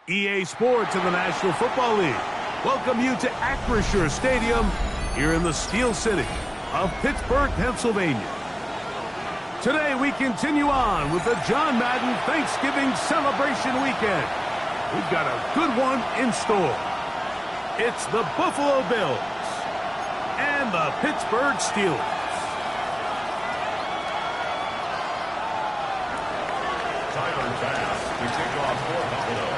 EA Sports and the National Football League welcome you to Acrisure Stadium here in the Steel City of Pittsburgh, Pennsylvania. Today we continue on with the John Madden Thanksgiving Celebration Weekend. We've got a good one in store. It's the Buffalo Bills and the Pittsburgh Steelers. Tyler Bass to take off for Buffalo.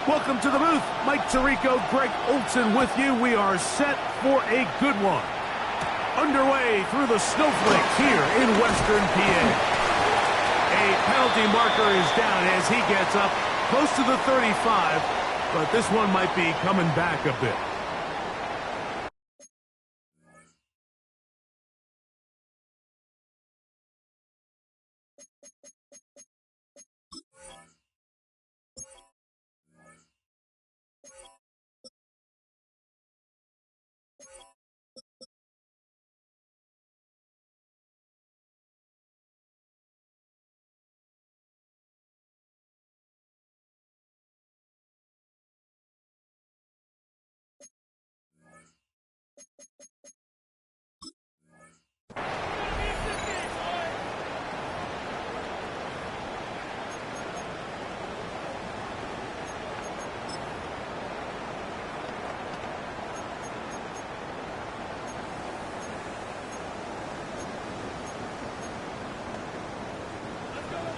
Welcome to the booth. Mike Tirico, Greg Olson with you. We are set for a good one. Underway through the snowflakes here in Western PA. A penalty marker is down as he gets up close to the 35, but this one might be coming back a bit.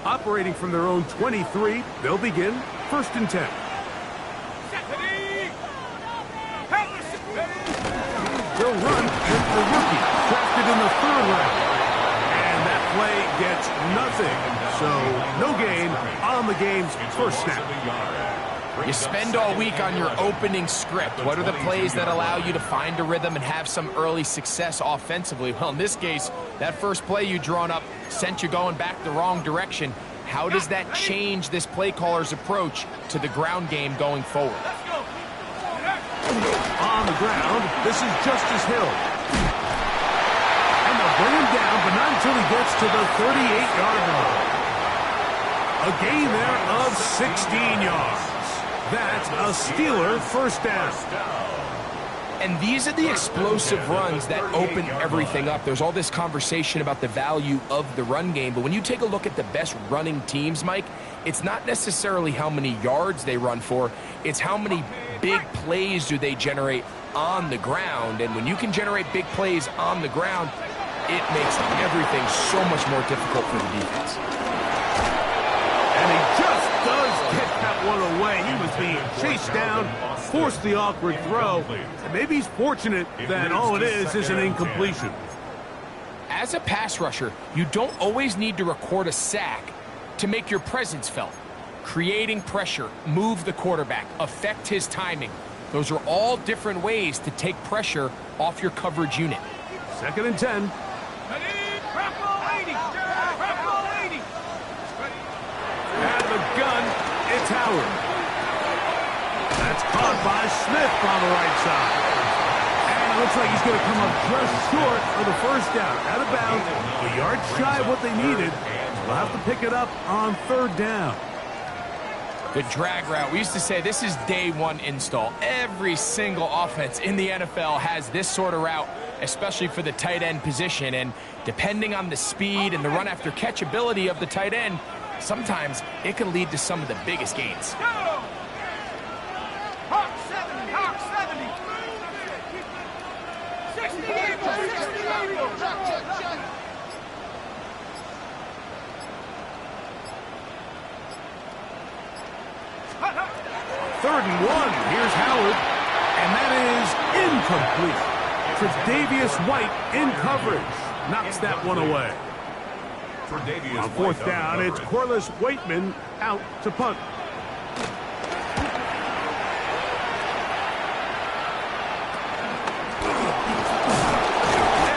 Operating from their own 23, they'll begin 1st and 10. They'll run with the rookie, drafted in the 3rd round. And that play gets nothing. So no gain on the game's first snap. You spend all week on your opening script. What are the plays that allow you to find a rhythm and have some early success offensively? Well, in this case, that first play you drawn up sent you going back the wrong direction. How does that change this play caller's approach to the ground game going forward? On the ground, this is Justice Hill. And they'll bring him down, but not until he gets to the 38-yard line. A gain there of 16 yards. That's a Steeler first down. And these are the explosive runs that open everything up. There's all this conversation about the value of the run game, but when you take a look at the best running teams, Mike, it's not necessarily how many yards they run for, it's how many big plays do they generate on the ground. And when you can generate big plays on the ground, it makes everything so much more difficult for the defense. And he just does get that one away. He was being chased down, forced the awkward throw, and maybe he's fortunate that all it is an incompletion. As a pass rusher, you don't always need to record a sack to make your presence felt. Creating pressure, move the quarterback, affect his timing. Those are all different ways to take pressure off your coverage unit. 2nd and 10. Out of the gun, it's Howard. That's caught by Smith on the right side. And it looks like he's going to come up just short of the first down. Out of bounds, a yard shy of what they needed. They'll have to pick it up on 3rd down. The drag route, we used to say this is day one install. Every single offense in the NFL has this sort of route, especially for the tight end position. And depending on the speed and the run after catch ability of the tight end, sometimes it can lead to some of the biggest gains. Hawk 70, Hawk 70. 68, 68. Third and 1. Here's Howard. And that is incomplete. Tre'Davious White in coverage. Knocks that one away. On 4th down, it's Corliss Waitman out to punt.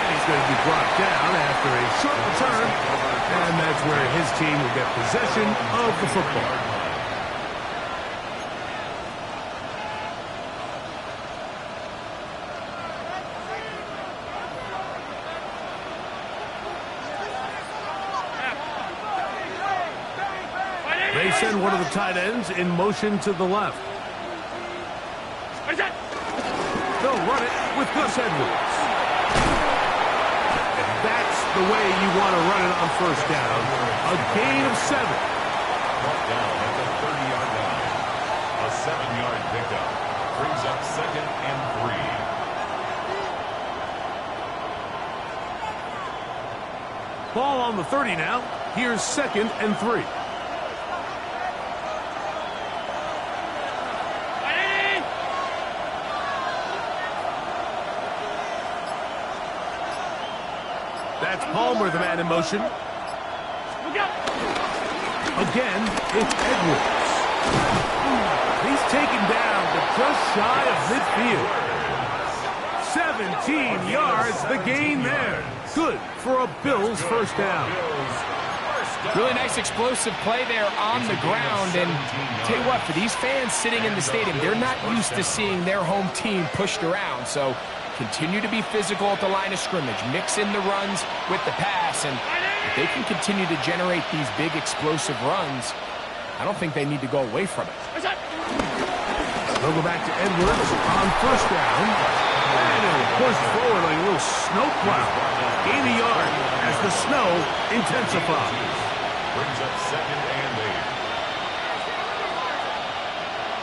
And he's going to do brought down after a short return, and that's where his team will get possession of the football. They send one of the tight ends in motion to the left. They'll run it with Gus Edwards. And that's the way you want to run it on first down. A gain of 7. Brought down at the 30-yard line. A 7-yard pickup brings up 2nd and 3. Ball on the 30 now. Here's 2nd and 3. That's Palmer, the man in motion. Again, it's Edwards. He's taken down to just shy of midfield. 17 yards, the gain there. Good for a Bills first down. Really nice explosive play there on the ground. And tell you what, for these fans sitting in the stadium, they're not used to seeing their home team pushed around. So continue to be physical at the line of scrimmage. Mix in the runs with the pass. And if they can continue to generate these big explosive runs, I don't think they need to go away from it. They'll go back to Edwards on first down. And he'll push forward like a little snow plow. Gain a yard as the snow intensifies. Brings up 2nd and 8.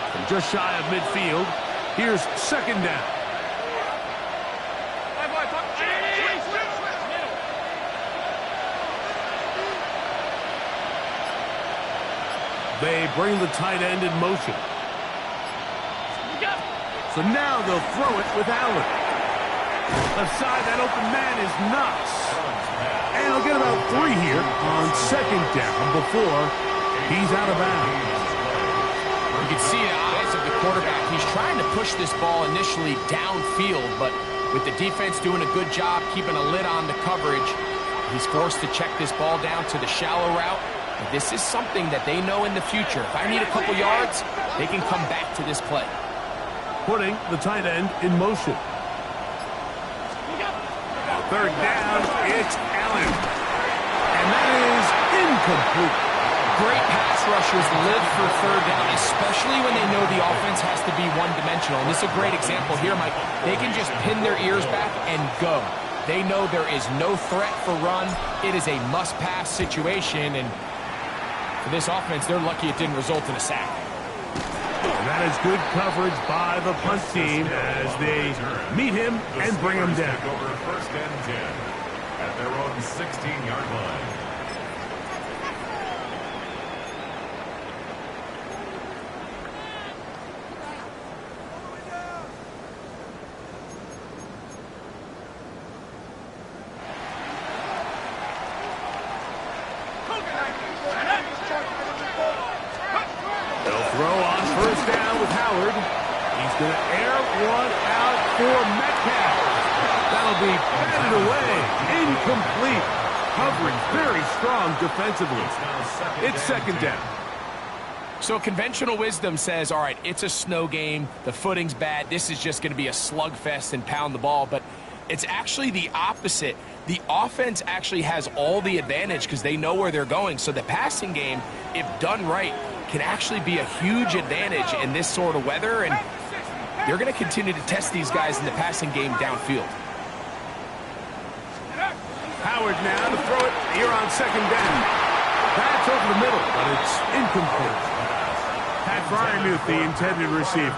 From just shy of midfield, here's 2nd down. They bring the tight end in motion. So now they'll throw it with Allen. Left side, that open man is Knox. And he'll get about 3 here on 2nd down before he's out of bounds. You can see the eyes of the quarterback. He's trying to push this ball initially downfield, but with the defense doing a good job keeping a lid on the coverage, he's forced to check this ball down to the shallow route. But this is something that they know in the future. If I need a couple yards, they can come back to this play. Putting the tight end in motion. 3rd down, it's Allen. And that is incomplete. Great pass rushers live for 3rd down, especially when they know the offense has to be one-dimensional. And this is a great example here, Mike. They can just pin their ears back and go. They know there is no threat for run. It is a must-pass situation, and for this offense, they're lucky it didn't result in a sack. And that is good coverage by the punt team as they meet him and bring him down. Over 1st and 10 at their own 16-yard line. They'll throw on first down with Howard. He's going to air one out for Metcalf. That'll be batted away. Incomplete. Covering very strong defensively. It's 2nd down. So conventional wisdom says, all right, it's a snow game. The footing's bad. This is just going to be a slugfest and pound the ball. But it's actually the opposite. The offense actually has all the advantage because they know where they're going. So the passing game, if done right, can actually be a huge advantage in this sort of weather. And they're going to continue to test these guys in the passing game downfield. Howard now to throw it here on 2nd down. That's over the middle, but it's incomplete. Pat Fryermuth, the intended receiver.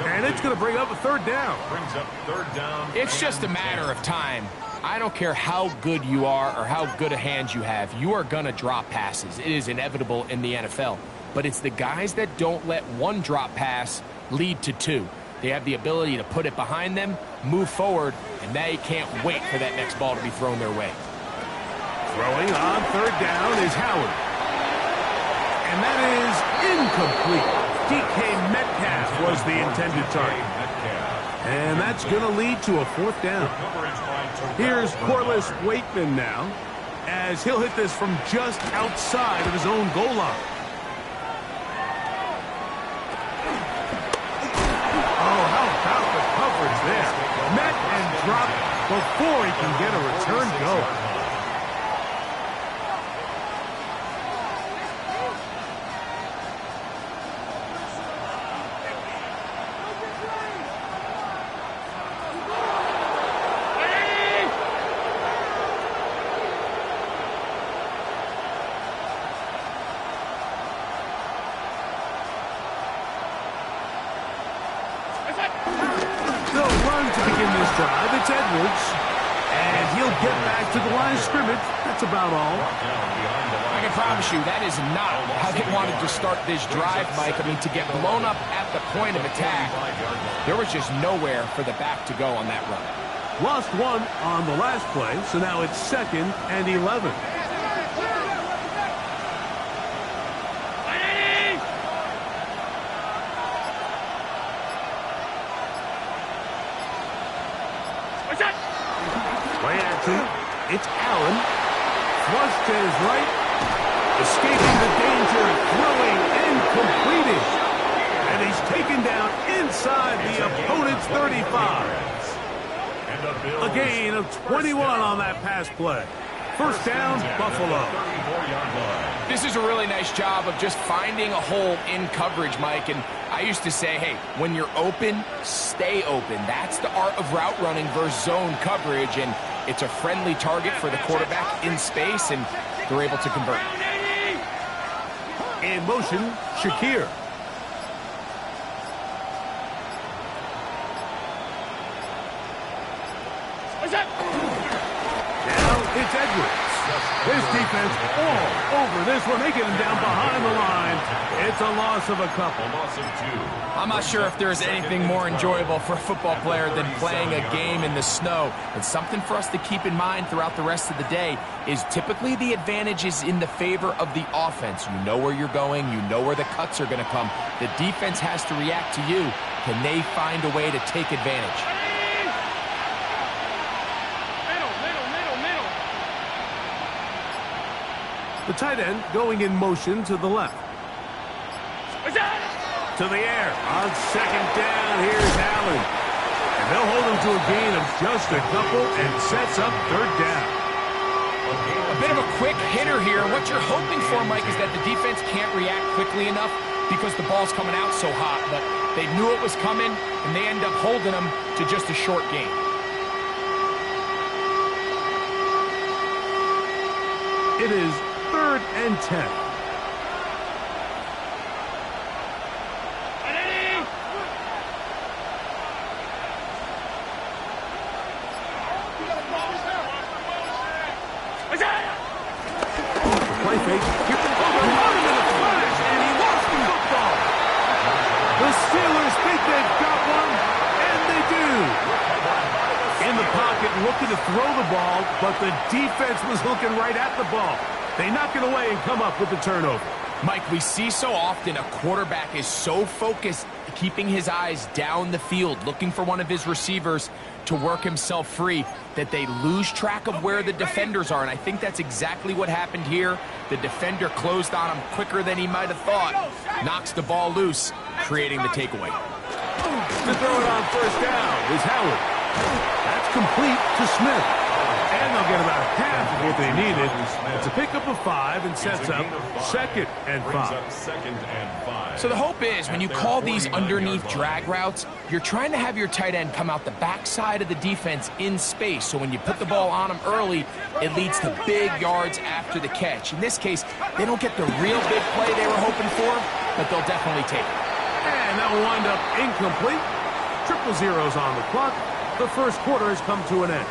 And it's going to bring up a 3rd down. Brings up 3rd down. It's just a matter of time. I don't care how good you are or how good a hand you have. You are going to drop passes. It is inevitable in the NFL. But it's the guys that don't let one drop pass lead to 2. They have the ability to put it behind them, move forward, and they can't wait for that next ball to be thrown their way. Throwing on 3rd down is Howard. And that is incomplete. DK Metcalf was the intended target. And that's going to lead to a 4th down. Here's Corliss Waitman now, as he'll hit this from just outside of his own goal line. Oh, how about the coverage there? Met and dropped before he can get a return go. It's Edwards, and he'll get back to the line of scrimmage. That's about all. I can promise you that is not how they wanted to start this drive, Mike. I mean, to get blown up at the point of attack, there was just nowhere for the back to go on that run. Lost 1 on the last play, so now it's 2nd and 11. It's Allen. Flush to his right. Escaping the danger. Throwing and completing. And he's taken down inside the opponent's 35. A gain of 21 on that pass play. 1st down, Buffalo. This is a really nice job of just finding a hole in coverage, Mike. And I used to say, hey, when you're open, stay open. That's the art of route running versus zone coverage. And it's a friendly target for the quarterback in space, and they're able to convert. In motion, Shakir. Now it's Edwards. This defense all over this one. They get him down behind the line. It's a loss of a couple. I'm not sure if there's anything more enjoyable for a football player than playing a game in the snow. And something for us to keep in mind throughout the rest of the day is typically the advantage is in the favor of the offense. You know where you're going. You know where the cuts are going to come. The defense has to react to you. Can they find a way to take advantage? The tight end going in motion to the left. To the air. On 2nd down, here's Allen. And they'll hold him to a gain of just a couple and sets up 3rd down. A bit of a quick hitter here. What you're hoping for, Mike, is that the defense can't react quickly enough because the ball's coming out so hot. But they knew it was coming, and they end up holding them to just a short gain. It is 3rd and 10. Play fake. Here comes the run into the flash, and he lost the football. The Steelers think they've got one, and they do. In the pocket, looking to throw the ball, but the defense was looking right at the ball. They knock it away and come up with the turnover. Mike, we see so often a quarterback is so focused, keeping his eyes down the field, looking for one of his receivers to work himself free, that they lose track of where the defenders are. And I think that's exactly what happened here. The defender closed on him quicker than he might have thought, knocks the ball loose, creating the takeaway. To throw it on 1st down is Howard. That's complete to Smith. And they'll get about half of what they needed. It's a pickup of 5 and sets up 2nd and 5. So the hope is when you call these underneath drag routes, you're trying to have your tight end come out the backside of the defense in space. So when you put the ball on him early, it leads to big yards after the catch. In this case, they don't get the real big play they were hoping for, but they'll definitely take it. And that will wind up incomplete. 0-0 on the clock. The first quarter has come to an end.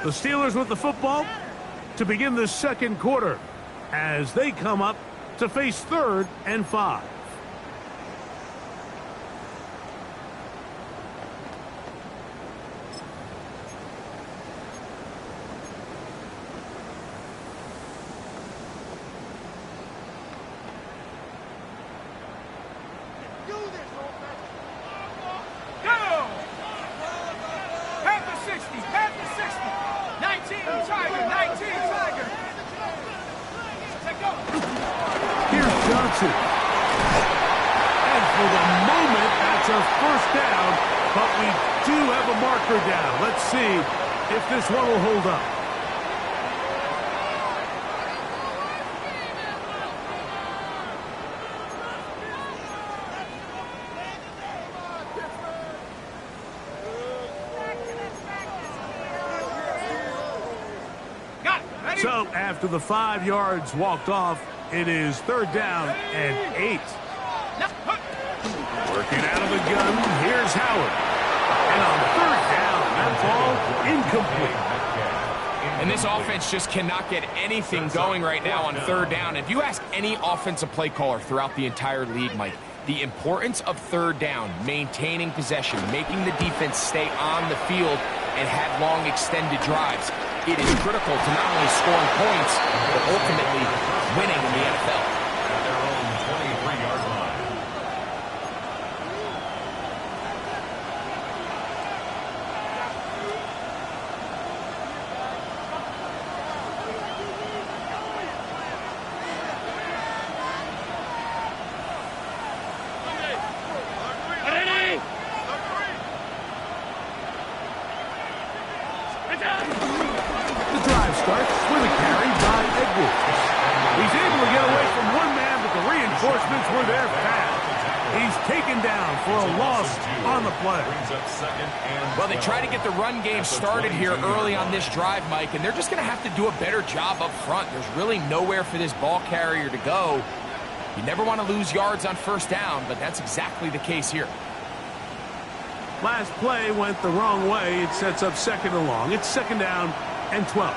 The Steelers with the football to begin the second quarter as they come up to face 3rd and 5. Here's Johnson. And for the moment, that's a first down, but we do have a marker down. Let's see if this one will hold up. So after the 5 yards walked off, it is third down and 8. Working out of the gun, here's Howard. And on third down, that ball incomplete. And this offense just cannot get anything going right now on third down. If you ask any offensive play caller throughout the entire league, Mike, the importance of third down, maintaining possession, making the defense stay on the field and have long extended drives, it is critical to not only scoring points, but ultimately winning in the NFL. At their own 23-yard line. The drive starts with a carry by Edwards. He's able to get away from one man, but the reinforcements were there fast. He's taken down for a loss on the play. Well, they try to get the run game started here early on this drive, Mike, and they're just going to have to do a better job up front. There's really nowhere for this ball carrier to go. You never want to lose yards on first down, but that's exactly the case here. Last play went the wrong way. It sets up second and long. It's second down and 12.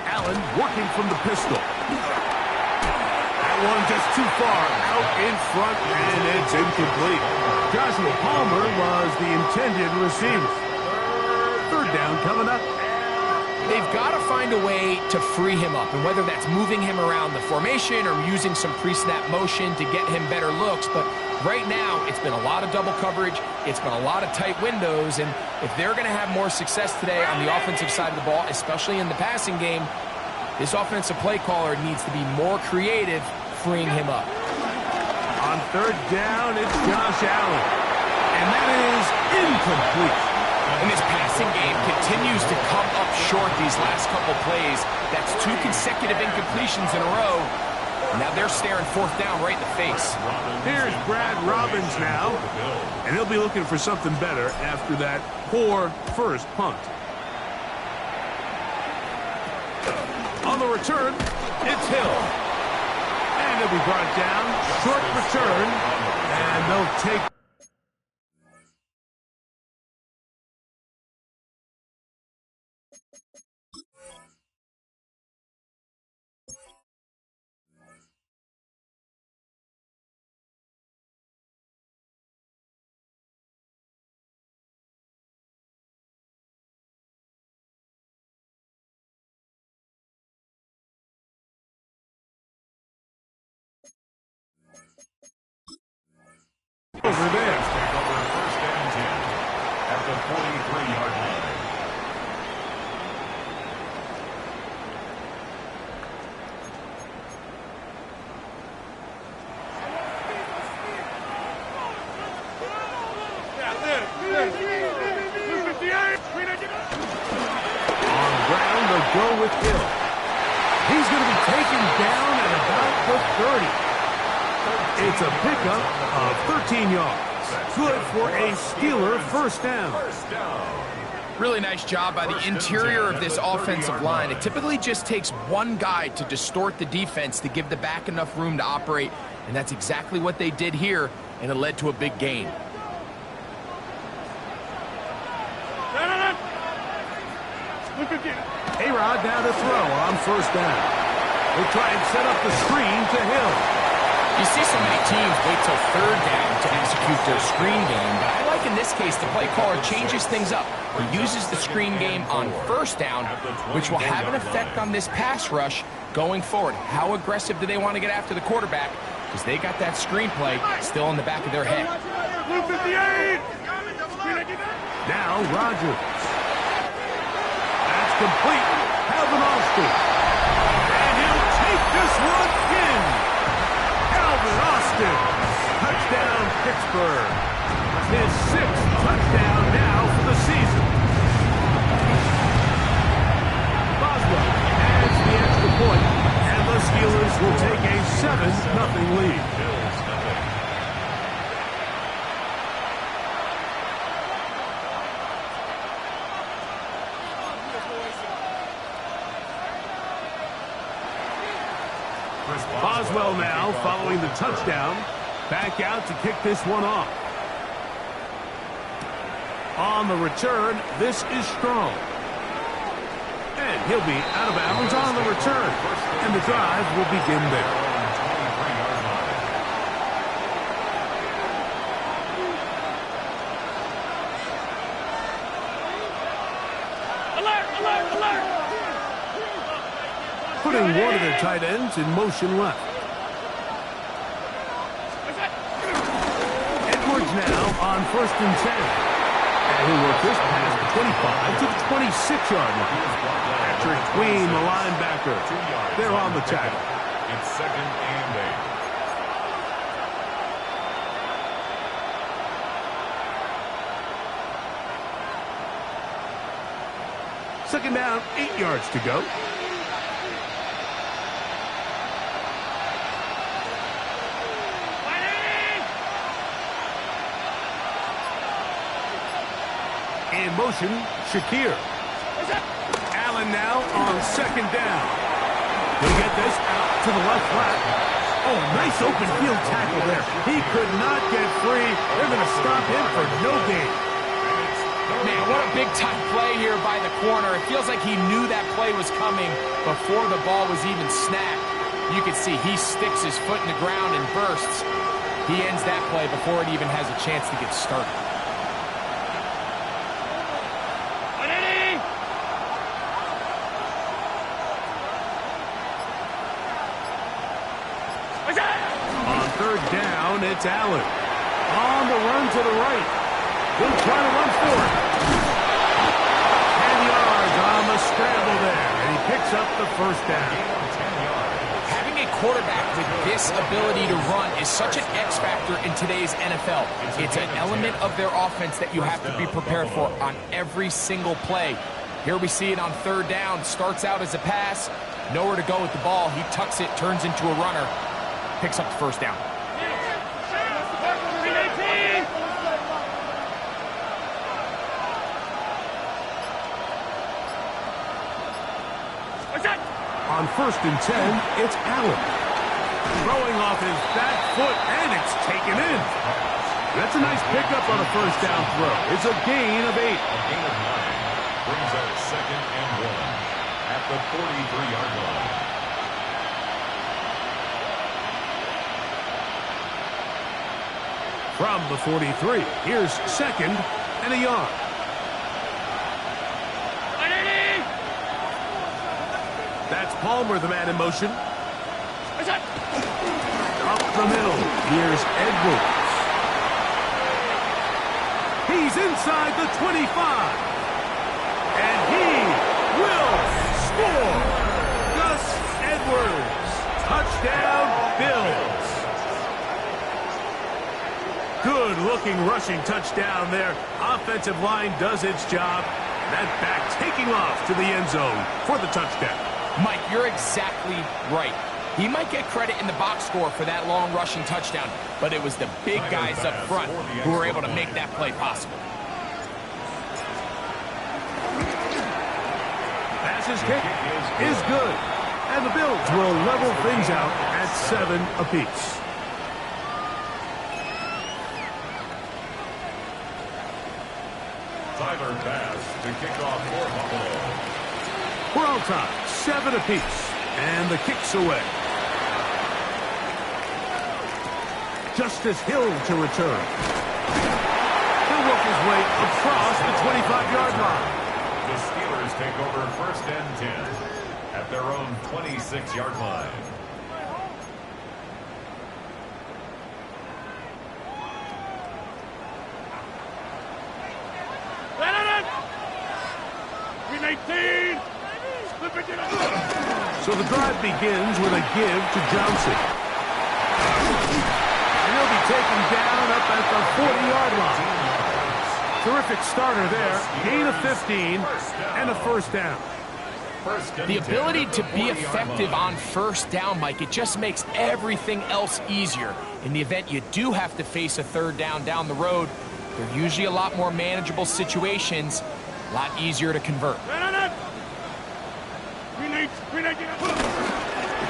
Allen working from the pistol. That one just too far out in front, and it's incomplete. Joshua Palmer was the intended receiver. Third down coming up. They've got to find a way to free him up, and whether that's moving him around the formation or using some pre-snap motion to get him better looks, but right now it's been a lot of double coverage, it's been a lot of tight windows, and if they're going to have more success today on the offensive side of the ball, especially in the passing game, this offensive play caller needs to be more creative freeing him up. On third down, it's Josh Allen, and that is incomplete. And this passing game continues to come up short these last couple plays. That's 2 consecutive incompletions in a row. Now they're staring fourth down right in the face. Here's Brad Robbins now, and he'll be looking for something better after that poor first punt. On the return, it's Hill. And he'll be brought down. Short return, and they'll take over there. Take over first and 10 at the 43-yard line. On ground, they'll go with Hill. He's going to be taken down at about the 30. It's a pickup of 13 yards. Good for a Steeler first down. Really nice job by the interior of this offensive line. It typically just takes one guy to distort the defense to give the back enough room to operate, and that's exactly what they did here, and it led to a big gain. A-Rod now to throw on first down. They try and set up the screen to Hill. You see so many teams wait till third down to execute their screen game, but I like in this case the play caller changes things up. He uses the screen game on first down, which will have an effect on this pass rush going forward. How aggressive do they want to get after the quarterback? because they got that screenplay still in the back of their head. Blue 58! Now Rodgers. That's complete. Calvin Austin. And he'll take this one in. Calvin Austin. Touchdown, Pittsburgh. His 6th touchdown now for the season. Boswell adds the extra point, and the Steelers will take a 7-0 lead. Boswell now following the touchdown. Back out to kick this one off. On the return, this is Strong. And he'll be out of bounds on the return. And the drive will begin there. Alert! Alert! Alert! Putting one of their tight ends in motion left. Edwards now on 1st and 10. And he'll work this past the 25 to the 26-yard line. Patrick Queen, the linebacker. They're on the tackle. It's 2nd and 8. Second down, 8 yards to go. In motion, Shakir. Allen now on 2nd down. He'll get this out to the left flat. Oh, nice open field tackle there. He could not get free. They're going to stop him for no gain. Man, what a big-time play here by the corner. It feels like he knew that play was coming before the ball was even snapped. You can see he sticks his foot in the ground and bursts. He ends that play before it even has a chance to get started. On 3rd down, it's Allen. On the run to the right. He'll try to run for it. 10 yards on the scramble there. And he picks up the 1st down. Having a quarterback with this ability to run is such an X factor in today's NFL. It's an element of their offense that you have to be prepared for on every single play. Here we see it on 3rd down. Starts out as a pass. Nowhere to go with the ball. He tucks it, turns into a runner. Picks up the 1st down. On 1st and 10, it's Allen. Throwing off his back foot, and it's taken in. That's a nice pickup on a 1st down throw. It's a gain of 8. A gain of 9 brings up 2nd and 1 at the 43-yard line. From the 43, here's 2nd and a yard. That's Palmer, the man in motion. Up the middle, here's Edwards. He's inside the 25. And he will score. Gus Edwards. Touchdown, Bills. Good-looking rushing touchdown there. Offensive line does its job. That back taking off to the end zone for the touchdown. Mike, you're exactly right. He might get credit in the box score for that long rushing touchdown, but it was the big guys up front who were able to make that play possible. Pass's kick is good, and the Bills will level things out at 7 apiece. Tyler Bass to kick off for Buffalo. We're on time, 7 apiece, and the kick's away. Justice Hill to return. He'll work his way across the 25-yard line. The Steelers take over 1st and 10 at their own 26-yard line. 18. So the drive begins with a give to Johnson. And he'll be taken down up at the 40-yard line. Terrific starter there. Gain of 15 and a first down. The ability to be effective on first down, Mike, it just makes everything else easier. In the event you do have to face a third down the road, they're usually a lot more manageable situations, a lot easier to convert. Here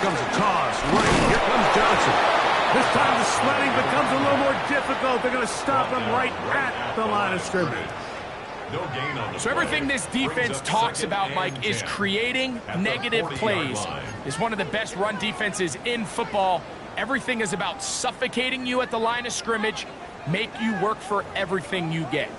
comes a toss. Right, here comes Johnson. This time the sledding becomes a little more difficult. They're going to stop him right at the line of scrimmage. No gain on the So everything play. this defense talks about, Mike, is creating negative plays. Is one of the best run defenses in football. Everything is about suffocating you at the line of scrimmage, make you work for everything you get.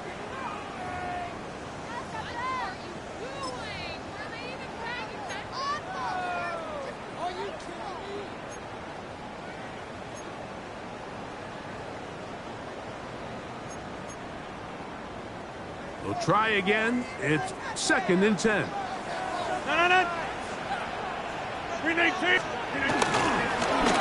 They'll try again. It's 2nd and 10.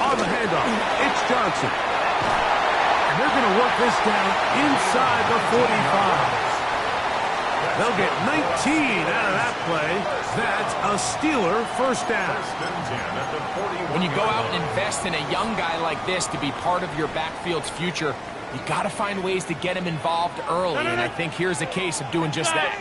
On the handoff, it's Johnson. And they're going to work this down inside the 45. They'll get 19 out of that play. That's a Steeler first down. When you go out and invest in a young guy like this to be part of your backfield's future, you got to find ways to get him involved early, and I think here's a case of doing just that.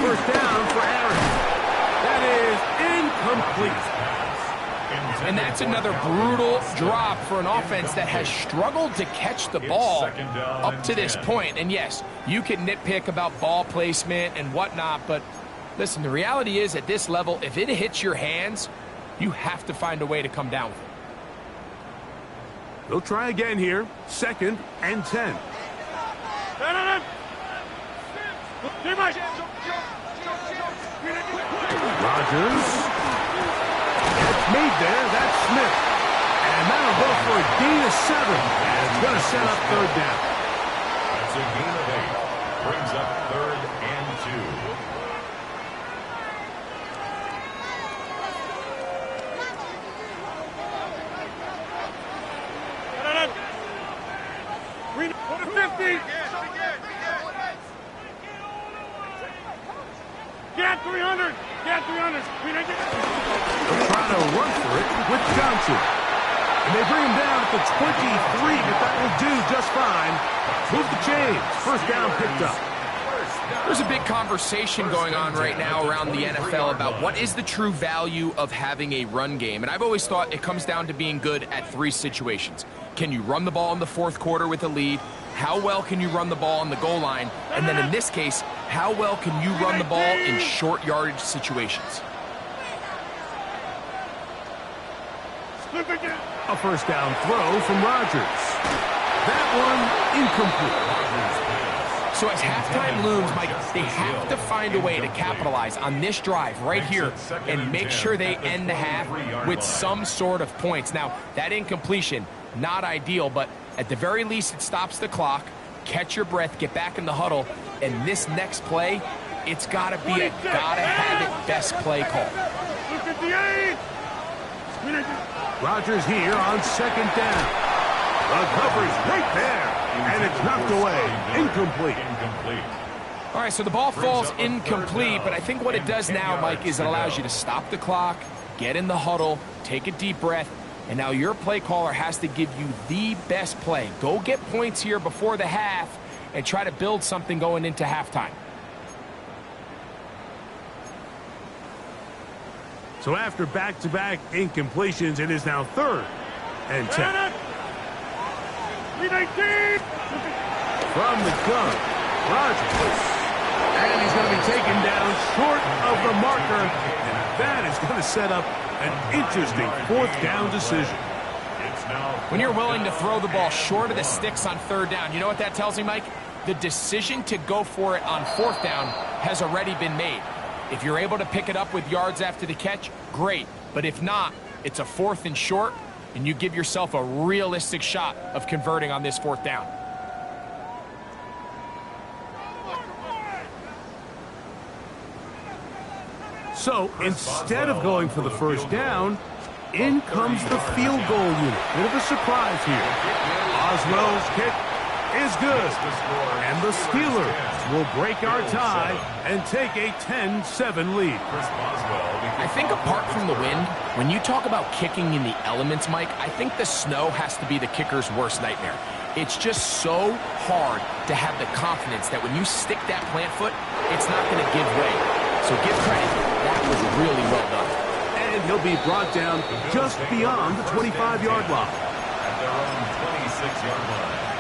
First down for Aaron. That is incomplete. And that's another brutal drop for an offense that has struggled to catch the ball up to this point. And yes, you can nitpick about ball placement and whatnot, but listen, the reality is at this level, if it hits your hands, you have to find a way to come down with it. They'll try again here. 2nd and 10. Rodgers. It's made there. That's Smith. And that'll go for a gain of 7. And it's going to set up third down. That's a gain of 8. Brings up 3rd and 50. Get 300. Get 300. They'll try to run for it with Johnson. And they bring him down at the 23, but that will do just fine. Move the chains. First down picked up. There's a big conversation going on right now around the NFL about what is the true value of having a run game. And I've always thought it comes down to being good at 3 situations. Can you run the ball in the 4th quarter with a lead? How well can you run the ball on the goal line? And then in this case, how well can you run the ball in short yardage situations? A first down throw from Rodgers. That one incomplete. So as halftime looms, Mike, they have to find a way to capitalize on this drive right here and make sure they end the half with some sort of points. Now, that incompletion, not ideal, but at the very least, it stops the clock. Catch your breath, get back in the huddle, and this next play, it's got to be a gotta-have-it best play call. Rodgers here on 2nd down. The coverage right there, and it's knocked away. Incomplete. All right, so the ball falls incomplete, but I think what it does now, Mike, is it allows you to stop the clock, get in the huddle, take a deep breath, and now your play caller has to give you the best play. Go get points here before the half and try to build something going into halftime. So after back-to-back incompletions, it is now 3rd and 10. From the gun, Rodgers. And he's going to be taken down short of the marker. And that is going to set up an interesting 4th down decision. When you're willing to throw the ball short of the sticks on 3rd down, you know what that tells me, Mike? The decision to go for it on 4th down has already been made. If you're able to pick it up with yards after the catch, great. But if not, it's a 4th and short. and you give yourself a realistic shot of converting on this 4th down. So instead of going for the first down, in comes the field goal unit. Bit of a surprise here. Oswell's kick is good. And the Steelers will break our tie and take a 10-7 lead. I think apart from the wind, when you talk about kicking in the elements, Mike, I think the snow has to be the kicker's worst nightmare. It's just so hard to have the confidence that when you stick that plant foot, it's not going to give way. So give credit. That was really well done. And he'll be brought down just beyond the 25-yard line. At their own 26-yard line.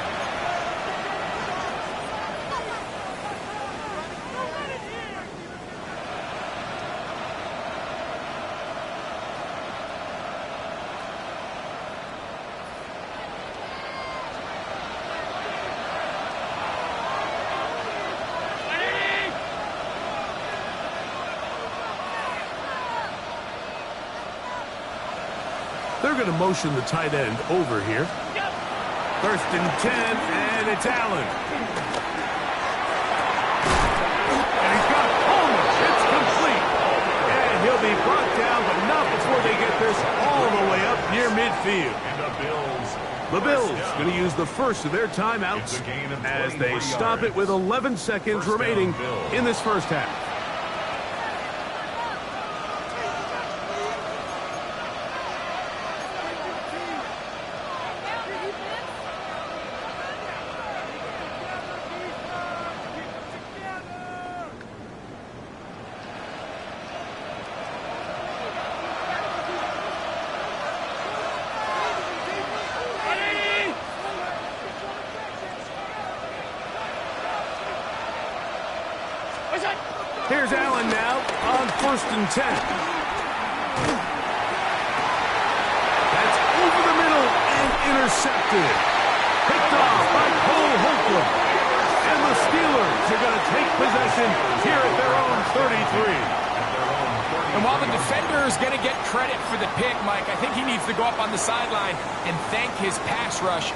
They're going to motion the tight end over here. 1st and 10, and it's Allen. And he's got Homer. It's complete. And he'll be brought down, but not before they get this all the way up near midfield. And The Bills going to use the first of their timeouts as they stop it with 11 seconds remaining in this first half. Here's Allen now on 1st and 10. That's over the middle and intercepted. Picked off by Cole Holcomb. And the Steelers are going to take possession here at their own 33. And while the defender is going to get credit for the pick, Mike, I think he needs to go up on the sideline and thank his pass rush